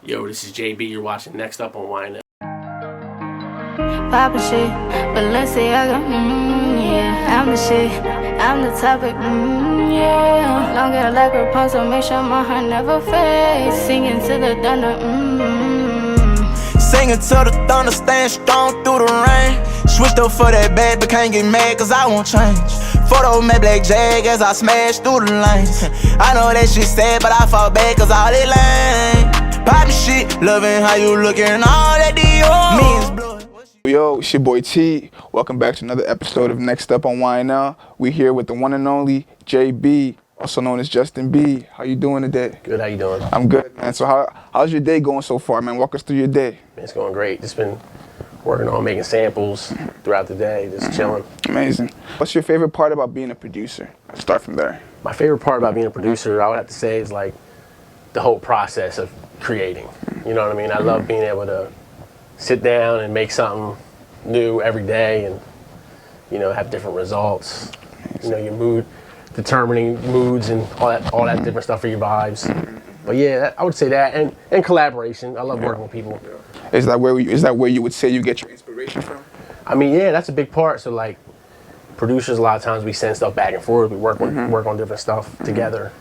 Yo, this is JB. You're watching Next Up on YNL. Poppin' shit, Balenciaga, yeah, I'm the shit, I'm the topic, yeah. Don't get like Rapunzel, make sure my heart never fades. Singing to the thunder, Singing to the thunder, staying strong through the rain. Switched up for that bag, but can't get mad cause I won't change. Photo made black jag as I smash through the lanes. I know that shit sad, but I fall back cause all it lame. Poppin' shit, loving how you looking, all that Dior. Me is blood. Yo, it's your boy T. Welcome back to another episode of Next Up on YNL. We here with the one and only JB, also known as Justin B. How you doing today? Good, how you doing? I'm good, man. So how's your day going so far, man? Walk us through your day. It's going great. Just been working on making samples throughout the day, just chilling. Amazing. What's your favorite part about being a producer? Let's start from there. My favorite part about being a producer, I would have to say, is like the whole process of creating. You know what I mean? I love being able to sit down and make something new every day and, you know, have different results. You know, your mood, determining moods and all that different stuff for your vibes. But yeah, I would say that, and collaboration. I love working with people. Is that where you would say you get your inspiration from? I mean, yeah, that's a big part. So like, producers, a lot of times we send stuff back and forth. We work on different stuff together.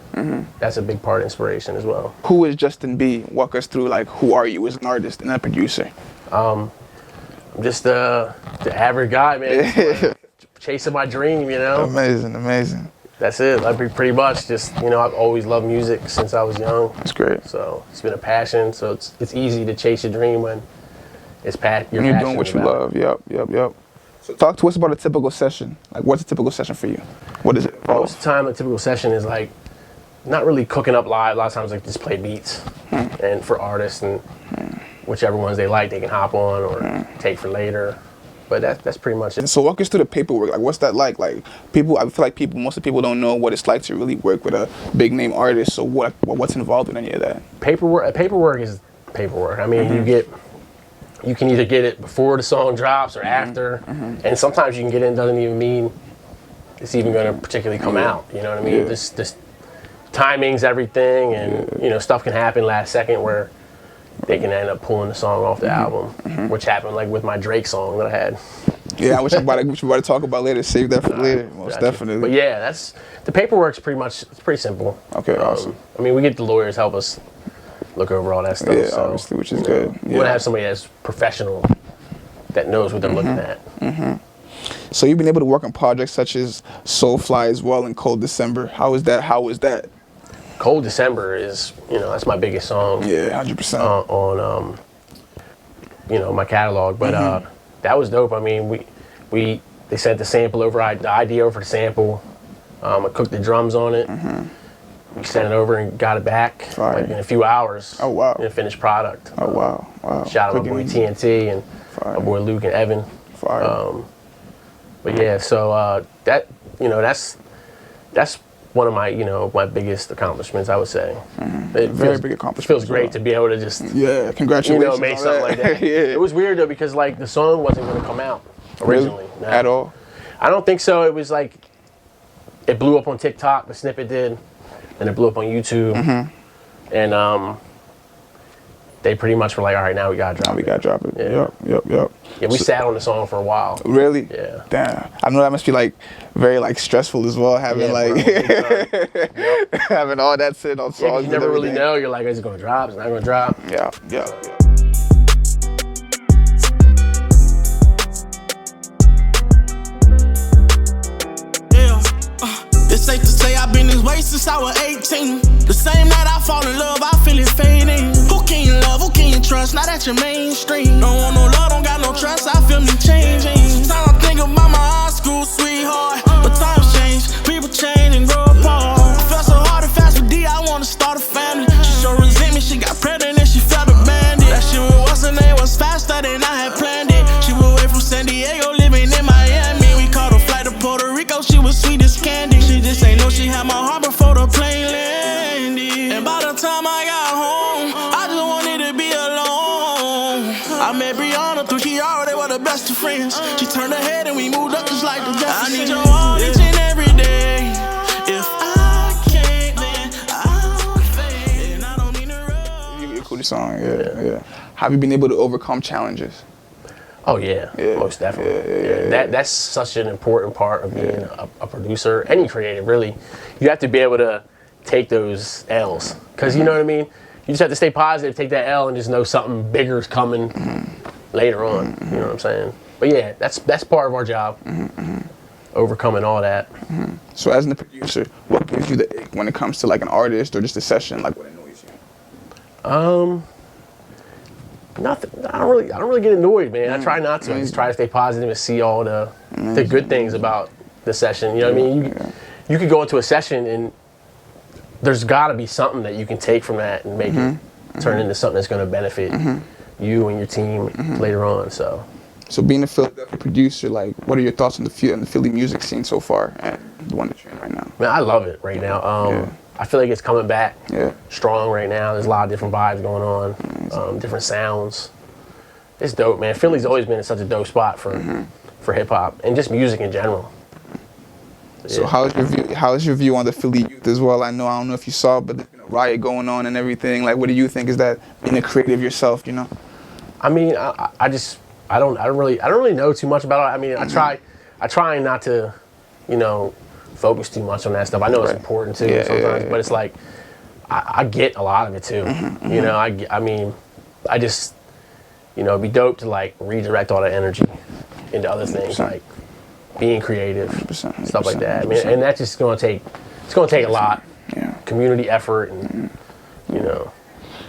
That's a big part of inspiration as well. Who is Justin B? Walk us through, like, who are you as an artist and a producer? I'm just the average guy, man. Chasing my dream, you know? Amazing. That's it. Like, pretty much just, you know, I've always loved music since I was young. That's great. So it's been a passion. So it's easy to chase your dream when you're doing what you love. Yep. So talk to us about a typical session. Like, what's a typical session for you? What is it? Most of the time, a typical session is like not really cooking up live. A lot of times, like, just play beats, and for artists, and whichever ones they like, they can hop on or take for later. But that's pretty much it. So walk us through the paperwork. Like, what's that like? Like, I feel like most of the people don't know what it's like to really work with a big name artist. So what's involved in any of that? Paperwork is paperwork. I mean, you can either get it before the song drops or after, and sometimes you can get it and doesn't even mean it's even going to particularly come out. You know what I mean? This timing's everything, and you know, stuff can happen last second where they can end up pulling the song off the album, which happened like with my Drake song that I had. Yeah, which we're about to talk about later. Save that for later, most definitely. But yeah, that's the paperwork's it's pretty simple. Okay, awesome. I mean, we get the lawyers help us look over all that stuff. Yeah, so, obviously, which is good. You want to have somebody that's professional, that knows what they're looking at. So you've been able to work on projects such as Soulfly as well and Cold December. How is that? Cold December is, you know, that's my biggest song. Yeah, 100%. On you know, my catalog. But that was dope. I mean, they sent the sample over, the idea over the sample. I cooked the drums on it. We sent it over and got it back like in a few hours. Oh wow! In a finished product. Oh wow! Shout out my boy TNT and my boy Luke and Evan. But yeah, so that, you know, that's one of my, you know, my biggest accomplishments, I would say. Very big accomplishment. Feels great to be able to just congratulations. You know, make something like that. It was weird though, because like the song wasn't going to come out originally. Really? At all? I don't think so. It was like it blew up on TikTok. The snippet did. And it blew up on YouTube, and they pretty much were like, "All right, now we gotta drop it." Yep. Yeah, we sat on the song for a while. Really? Yeah. Damn. I know that must be like very like stressful as well, having having all that sitting on songs. Yeah, you never really know. You're like, is it gonna drop? Is it not gonna drop? Yeah. It's safe to say I've been this way since I was 18. The same night I fall in love, I feel it fading. Who can you love, who can you trust? Not at your mainstream. Don't want no love, don't got no trust, I feel me changing. Time I think about my high school sweetheart. But times change, people change and grow apart. I felt so hard and fast with D, I wanna start a family. She sure resent me, she got pregnant and she felt abandoned. That shit with what's her name was faster than I had planned it. She was away from San Diego, living in Miami. We caught a flight to Puerto Rico, she was sweet as candy. She just ain't know she had my heart before the plane landed. And by the time I got home, I just wanted to be alone. I met Brianna through Kiara, they were the best of friends. She turned her head and we moved up just like the Jeffersons. I need your heart each and every day. If I can't, then I'll fade. And I don't mean to rush. You're cool Philly song. Yeah. Have you been able to overcome challenges? Oh yeah, most definitely. That's such an important part of being a producer, any creative really. You have to be able to take those L's, because you know what I mean. You just have to stay positive, take that L, and just know something bigger is coming later on. You know what I'm saying? But yeah, that's part of our job. Overcoming all that. So as a producer, what gives you the ick when it comes to like an artist or just a session? Like what annoys you? Nothing. I don't really get annoyed, man. I try not to. I just try to stay positive and see all the good things about the session. You know what I mean? You could go into a session and there's got to be something that you can take from that and make it turn into something that's going to benefit you and your team later on. So being a Philadelphia producer, like, what are your thoughts on the Philly music scene so far and the one that you're in right now? Man, I love it right now. I feel like it's coming back strong right now. There's a lot of different vibes going on, different sounds. It's dope, man. Philly's always been such a dope spot for hip hop and just music in general. So how is your view on the Philly youth as well? I don't know if you saw, but there's been a riot going on and everything. Like, what do you think? Is that being a creative yourself? You know? I mean, I don't really know too much about it. I mean, I try not to, focus too much on that stuff. I know it's important too sometimes, but it's like I get a lot of it too. I mean, I just it'd be dope to like redirect all that energy into other things like being creative, 100%. Stuff like that. I mean, and that's just gonna take a lot, community effort, and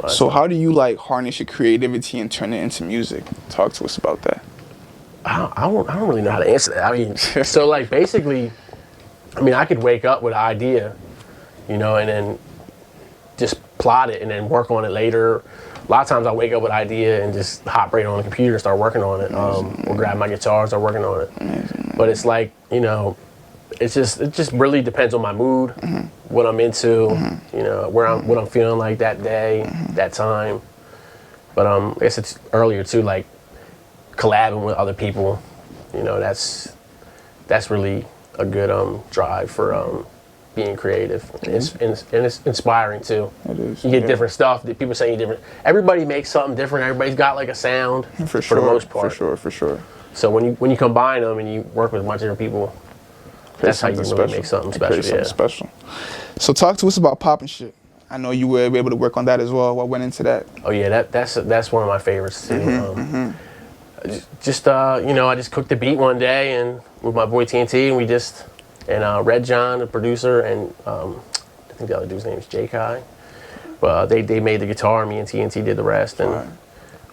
So how do you like harness your creativity and turn it into music? Talk to us about that. I don't really know how to answer that. I mean, so like basically, I mean, I could wake up with an idea, and then just plot it and then work on it later. A lot of times I wake up with an idea and just hop right on the computer and start working on it. Or grab my guitar and start working on it. But it's like, it just really depends on my mood, what I'm into, what I'm feeling like that day, that time. But I guess it's earlier too, like collabing with other people. That's really a good drive for being creative. And it's inspiring too. It is. You get different stuff. People say different. Everybody makes something different. Everybody's got like a sound for the most part. For sure. So when you combine them and you work with a bunch of different people, that's how you really make something special. So talk to us about Pop and Shit. I know you were able to work on that as well. What went into that? Oh yeah, that's one of my favorites too. I just cooked the beat one day and with my boy TNT, and Red John, the producer, and I think the other dude's name is Jay Kai. But they made the guitar, me and TNT did the rest, and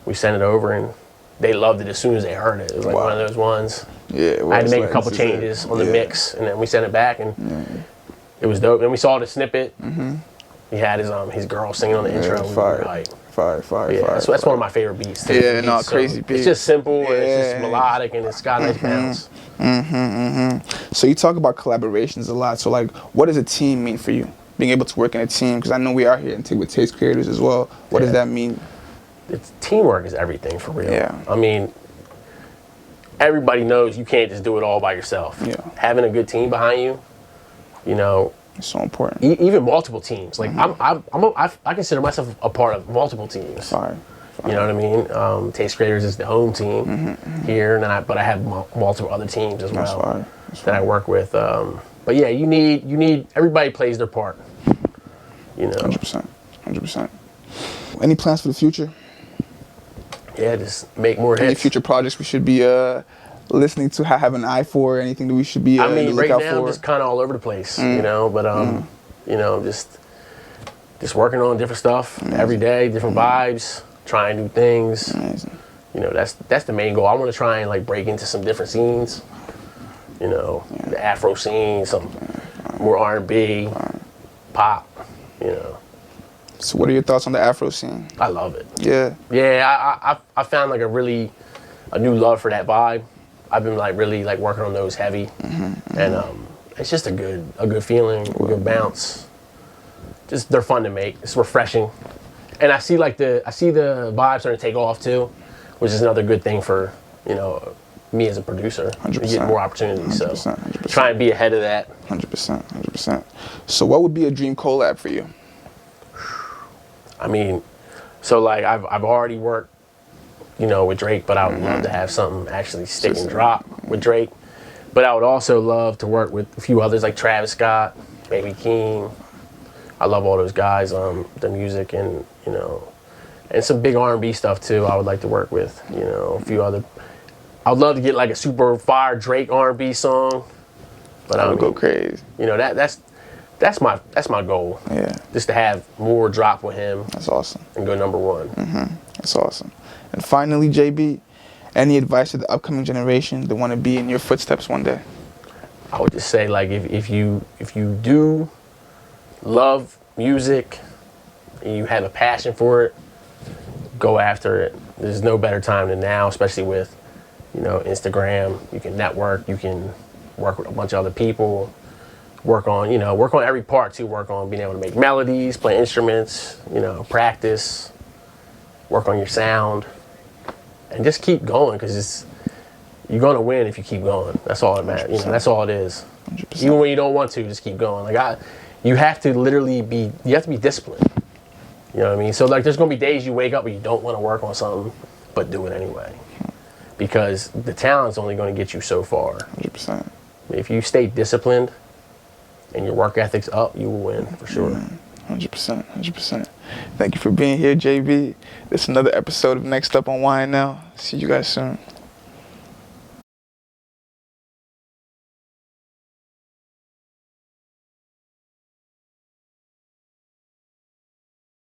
we sent it over, and they loved it as soon as they heard it. It was like one of those ones. Yeah, I had to make a couple changes on the mix, and then we sent it back, and it was dope. And we saw the snippet. He had his girl singing on the intro. Fire. So that's one of my favorite beats. Too. Crazy beat. It's just simple, and it's just melodic, and it's got nice bounce. So you talk about collaborations a lot. So like, what does a team mean for you? Being able to work in a team, because I know we are here with Taste Creators as well. What does that mean? Teamwork is everything for real. Yeah. I mean, everybody knows you can't just do it all by yourself. Yeah. Having a good team behind you, it's so important. Even multiple teams. Like I consider myself a part of multiple teams. Fire. You know what I mean? Taste Creators is the home team here, and but I have multiple other teams as well that I work with. But yeah, you need everybody plays their part. 100%. Any plans for the future? Yeah, just make more hits. Any future projects we should be listening to, have an eye for, anything that we should be I mean, right now for? I'm just kind of all over the place, but just working on different stuff every day, different vibes, trying new things. Amazing. That's the main goal. I want to try and like break into some different scenes. The Afro scene, some more R&B, pop. So what are your thoughts on the Afro scene? I love it. Yeah. I found like a new love for that vibe. I've been like really like working on those heavy, and it's just a good feeling, a good bounce. Just they're fun to make. It's refreshing, and I see the vibe starting to take off too, which is another good thing for me as a producer. 100%. To get more opportunities. 100%, So 100%. try and be ahead of that. 100%. So what would be a dream collab for you? I mean, So like I've already worked, with Drake, but I would love to have something actually stick and drop with Drake. But I would also love to work with a few others like Travis Scott, Baby Keem. I love all those guys, the music and and some big R&B stuff too. I would like to work with, a few other. I would love to get like a super fire Drake R&B song. But I would go crazy. That's my goal. Yeah. Just to have more drop with him. That's awesome. And go number one. That's awesome. And finally, JB, any advice to the upcoming generation that want to be in your footsteps one day? I would just say like if you do love music and you have a passion for it, go after it. There's no better time than now, especially with Instagram. You can network, you can work with a bunch of other people, work on every part too, work on being able to make melodies, play instruments, practice, work on your sound, and just keep going, because you're going to win if you keep going. That's all that matters. That's all it is. 100%. Even when you don't want to, just keep going. You have to literally be disciplined. You know what I mean? So like there's going to be days you wake up where you don't want to work on something, but do it anyway. Because the talent's only going to get you so far. 100%. If you stay disciplined and your work ethic's up, you will win for sure. 100%. 100%. Thank you for being here, JB. This is another episode of Next Up on Why Now. See you guys soon.